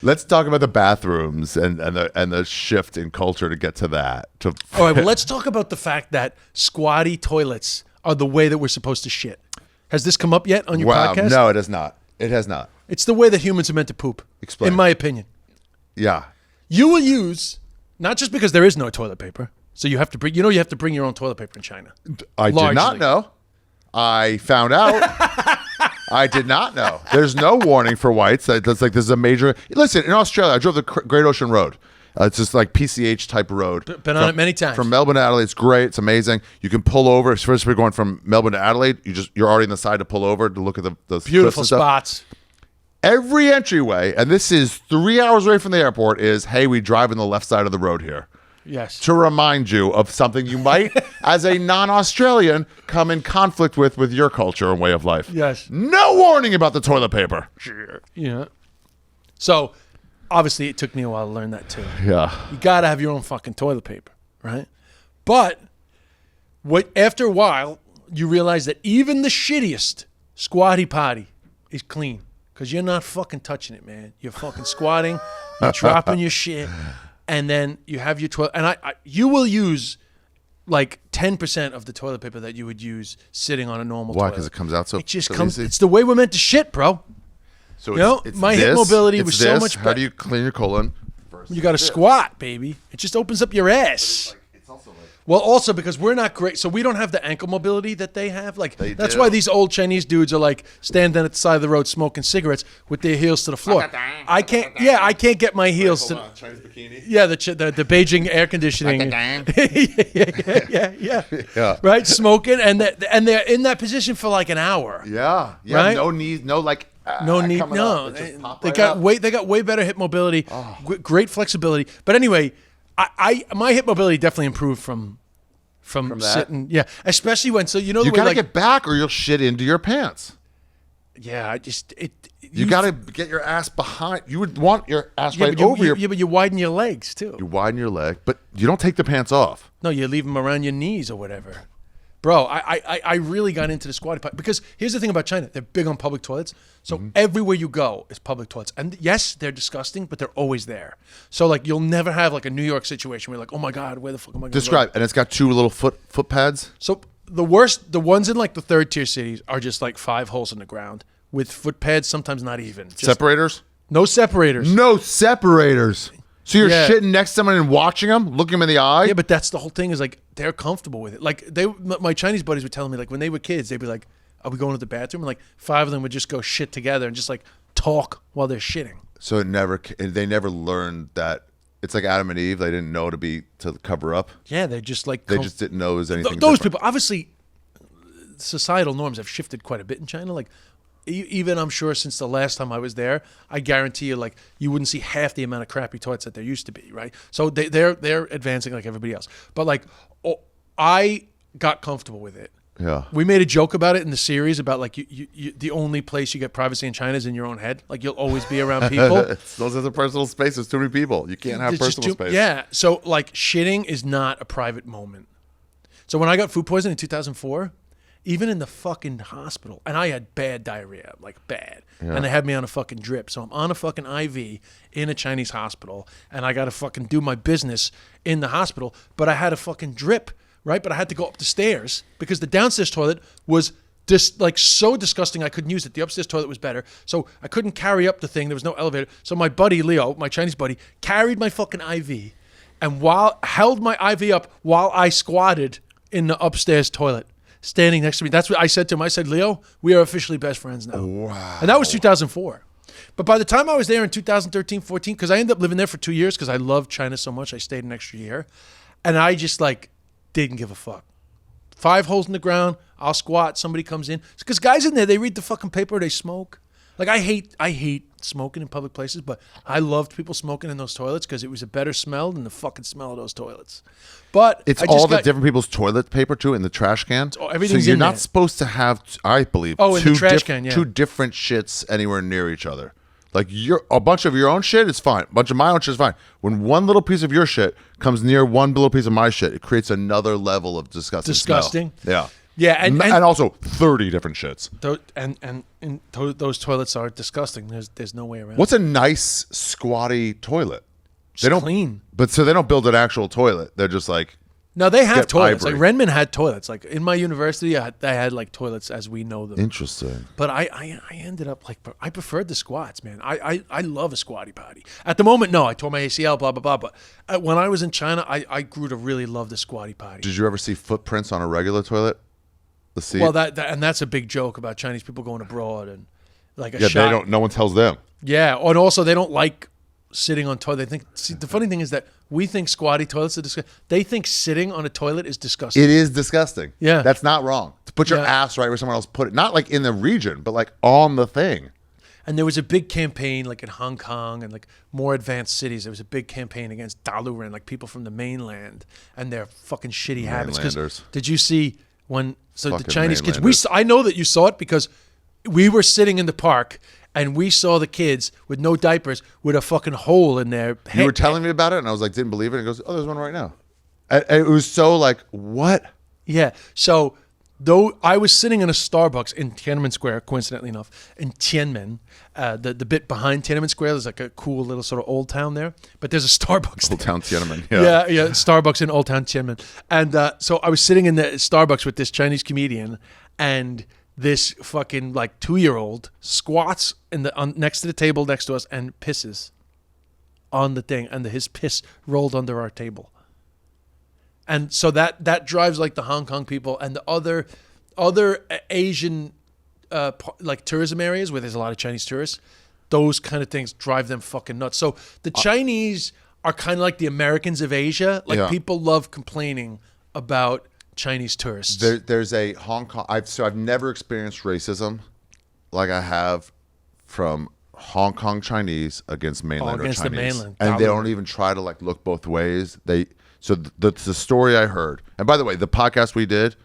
Let's talk about the bathrooms and the shift in culture to get to that. All right, well, let's talk about the fact that squatty toilets are the way that we're supposed to shit. Has this come up yet on your podcast? No, it has not. It has not. It's the way that humans are meant to poop. Explain. In my opinion. Yeah. You will use, not just because there is no toilet paper, so you have to bring, you have to bring your own toilet paper in China. I did not know. I found out. I did not know. There's no warning for whites. That's like, this is a major. Listen, in Australia, I drove the Great Ocean Road. It's just like PCH type road. Been on it many times. From Melbourne to Adelaide, it's great. It's amazing. You can pull over. First, we're going from Melbourne to Adelaide. You're already on the side to pull over to look at the beautiful spots. Every entryway, and this is 3 hours away from the airport, is, hey, we drive on the left side of the road here. Yes. To remind you of something you might, as a non-Australian, come in conflict with your culture and way of life. Yes. No warning about the toilet paper. Yeah. So, obviously, it took me a while to learn that too. Yeah. You got to have your own fucking toilet paper, right? But after a while, you realize that even the shittiest squatty potty is clean. Because you're not fucking touching it, man. You're fucking squatting, you're dropping your shit, and then you have your toilet. And you will use like 10% of the toilet paper that you would use sitting on a normal toilet. Why? Because it comes out so It just so comes. easy? It's the way we're meant to shit, bro. So it's my hip mobility was so much better. How do you clean your colon? You got to squat, baby. It just opens up your ass. It's also like, well, also because we're not great, so we don't have the ankle mobility that they have. Like that's do. why these old Chinese dudes are like standing at the side of the road smoking cigarettes with their heels to the floor. I can't. Yeah, I can't get my heels to. Chinese bikini. Yeah, the Beijing air conditioning. yeah. Right, smoking, and they're in that position for like an hour. Yeah. Right? No knees. No like. No need. No, they got way better hip mobility. Great flexibility. But anyway, my hip mobility definitely improved from sitting. Yeah, especially when you gotta get back or you'll shit into your pants. Yeah, you gotta get your ass behind. You would want your ass right over your. Yeah, but you widen your legs too. You widen your leg, but you don't take the pants off. No, you leave them around your knees or whatever. Bro, I really got into the squatty potty because here's the thing about China. They're big on public toilets. So everywhere you go is public toilets. And yes, they're disgusting, but they're always there. So like you'll never have like a New York situation where you're like, oh my God, where the fuck am I going to go? Describe. And it's got two little foot pads. So the ones in like the third tier cities are just like 5 holes in the ground with foot pads, sometimes not even. Just separators? No separators. No separators. So you're shitting next to someone and watching them, looking them in the eye? Yeah, but that's the whole thing is like they're comfortable with it. Like my Chinese buddies were telling me like when they were kids, they'd be like, are we going to the bathroom? And like 5 of them would just go shit together and just like talk while they're shitting. So they never learned that it's like Adam and Eve. They didn't know to cover up. Yeah, they're just like. They just didn't know it was anything Those different. people, obviously, societal norms have shifted quite a bit in China. Like even I'm sure since the last time I was there, I guarantee you like you wouldn't see half the amount of crappy toilets that there used to be, right? So they're advancing like everybody else. But like I got comfortable with it. Yeah. We made a joke about it in the series about like you the only place you get privacy in China is in your own head. Like you'll always be around people. Those are the personal space. There's too many people. You can't have personal space. Yeah. So like shitting is not a private moment. So when I got food poisoning in 2004, even in the fucking hospital, and I had bad diarrhea, like bad, and they had me on a fucking drip. So I'm on a fucking IV in a Chinese hospital, and I got to fucking do my business in the hospital, but I had a fucking drip, right? But I had to go up the stairs because the downstairs toilet was like so disgusting I couldn't use it. The upstairs toilet was better, so I couldn't carry up the thing. There was no elevator. So my buddy Leo, my Chinese buddy, carried my fucking IV, and held my IV up while I squatted in the upstairs toilet. Standing next to me. That's what I said to him. I said, Leo, we are officially best friends now. Wow. And that was 2004. But by the time I was there in 2013, 14, because I ended up living there for 2 years because I loved China so much, I stayed an extra year. And I just like didn't give a fuck. 5 holes in the ground, I'll squat, somebody comes in. Because guys in there, they read the fucking paper, they smoke. Like I hate smoking in public places, but I loved people smoking in those toilets because it was a better smell than the fucking smell of those toilets. But it's all the different people's toilet paper too in the trash can. Everything's so you're in not there. supposed to have, I believe, in the trash can, yeah. 2 different shits anywhere near each other. Like a bunch of your own shit is fine. A bunch of my own shit is fine. When one little piece of your shit comes near one little piece of my shit, it creates another level of disgusting. Smell. Yeah. Yeah, and also 30 different shits. Those toilets are disgusting. There's no way around. What's a nice squatty toilet? They don't clean. But so they don't build an actual toilet. They're just like No, they have toilets. ivory. Like Renman had toilets. Like in my university, they had like toilets as we know them. Interesting. But I ended up like I preferred the squats, man. I love a squatty potty. At the moment, no. I tore my ACL, blah blah blah. But when I was in China, I grew to really love the squatty potty. Did you ever see footprints on a regular toilet? The seat. Well, and that's a big joke about Chinese people going abroad and like a yeah, shot. they don't. No one tells them. Yeah, and also they don't like sitting on toilet. They think. See, the funny thing is that we think squatty toilets are disgusting. They think sitting on a toilet is disgusting. It is disgusting. Yeah, that's not wrong. To put your ass right where someone else put it, not like in the region, but like on the thing. And there was a big campaign, like in Hong Kong and like more advanced cities. There was a big campaign against Daluren, like people from the mainland and their fucking shitty habits. 'Cause did you see when? So the Chinese kids. I know that you saw it because we were sitting in the park. And we saw the kids with no diapers with a fucking hole in their head. You were telling me about it, and I was like, didn't believe it. And he goes, oh, there's one right now. And it was so like, what? Yeah. So though I was sitting in a Starbucks in Tiananmen Square, coincidentally enough, in Tiananmen, the bit behind Tiananmen Square, there's like a cool little sort of old town there. But there's a Starbucks. Old Town Tiananmen. Yeah, Starbucks in Old Town Tiananmen. And so I was sitting in the Starbucks with this Chinese comedian, and this fucking like 2-year-old squats next to the table next to us and pisses on the thing, and his piss rolled under our table. And so that drives like the Hong Kong people and the other Asian like tourism areas where there's a lot of Chinese tourists. Those kind of things drive them fucking nuts. So the Chinese are kind of like the Americans of Asia. Like people love complaining about Chinese tourists. There's a Hong Kong. I've never experienced racism like I have from Hong Kong Chinese against mainland against Chinese, the mainland, and they don't even try to like look both ways. The story I heard, and by the way, the podcast we did,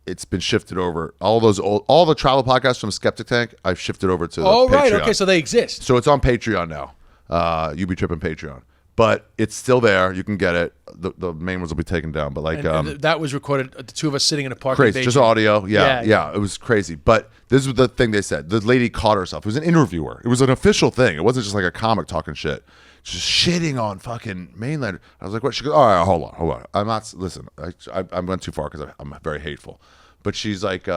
it's been shifted over. All the travel podcasts from Skeptic Tank, I've shifted over to. Oh, Patreon. right, okay, so they exist. So it's on Patreon now. You Be Trippin' Patreon. But it's still there. You can get it. The main ones will be taken down. But like and that was recorded. The two of us sitting in a park. Crazy, just audio. Yeah. It was crazy. But this was the thing they said. The lady caught herself. It was an interviewer. It was an official thing. It wasn't just like a comic talking shit. Just shitting on fucking mainland. I was like, what? She goes, all right, hold on. I'm not. Listen, I went too far because I'm very hateful. But she's like,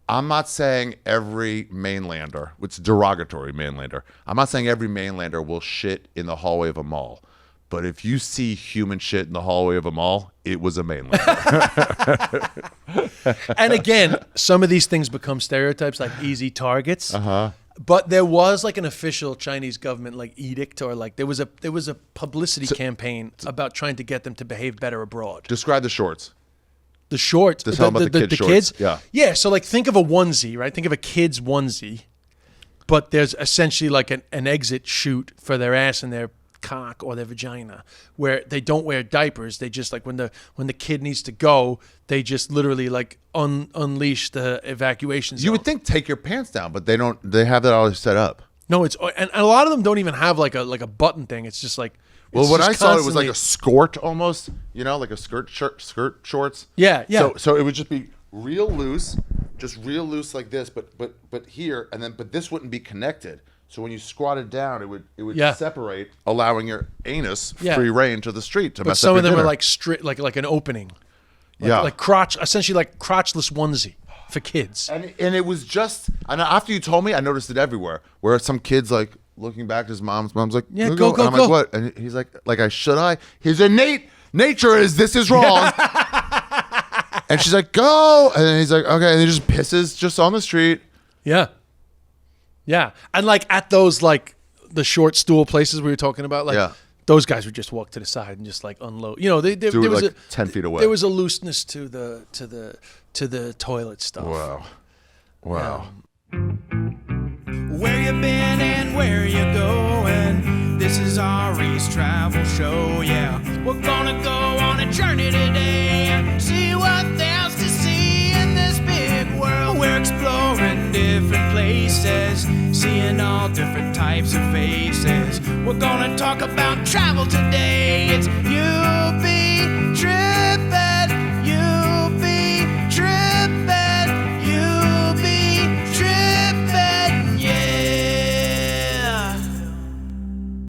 I'm not saying every mainlander, it's derogatory mainlander. I'm not saying every mainlander will shit in the hallway of a mall. But if you see human shit in the hallway of a mall, it was a mainlander. And again, some of these things become stereotypes, like easy targets. But there was like an official Chinese government like edict, or like there was a publicity campaign about trying to get them to behave better abroad. Describe the shorts. The shorts, the kids. Yeah. So like, think of a onesie, right? Think of a kid's onesie, but there's essentially like an exit chute for their ass and their cock or their vagina, where they don't wear diapers. They just like when the kid needs to go, they just literally like unleash the evacuation zone. You would think take your pants down, but they don't. They have that all set up. No, and a lot of them don't even have like a button thing. It's just like. Well, what I saw, it was like a skirt almost, like a skirt shorts. Yeah. So it would just be real loose like this, but here, and then but this wouldn't be connected. So when you squatted down, it would separate, allowing your anus free reign to the street to mess up your dinner. But some of them are like strict, like an opening. Like crotch, essentially like crotchless onesie for kids. And it was just, and after you told me, I noticed it everywhere, where some kids like. Looking back, his mom's like, go. And I'm like, what? And he's like, should I? His innate nature is this is wrong. And she's like, go. And then he's like, okay. And he just pisses just on the street. Yeah. And like at those like the short stool places we were talking about, like those guys would just walk to the side and just like unload. There was like 10 feet away. There was a looseness to the toilet stuff. Wow. Where you been and where you going? This is Ari's travel show, yeah. We're gonna go on a journey today and see what there's to see in this big world. We're exploring different places, seeing all different types of faces. We're gonna talk about travel today. It's You Be Trippin'.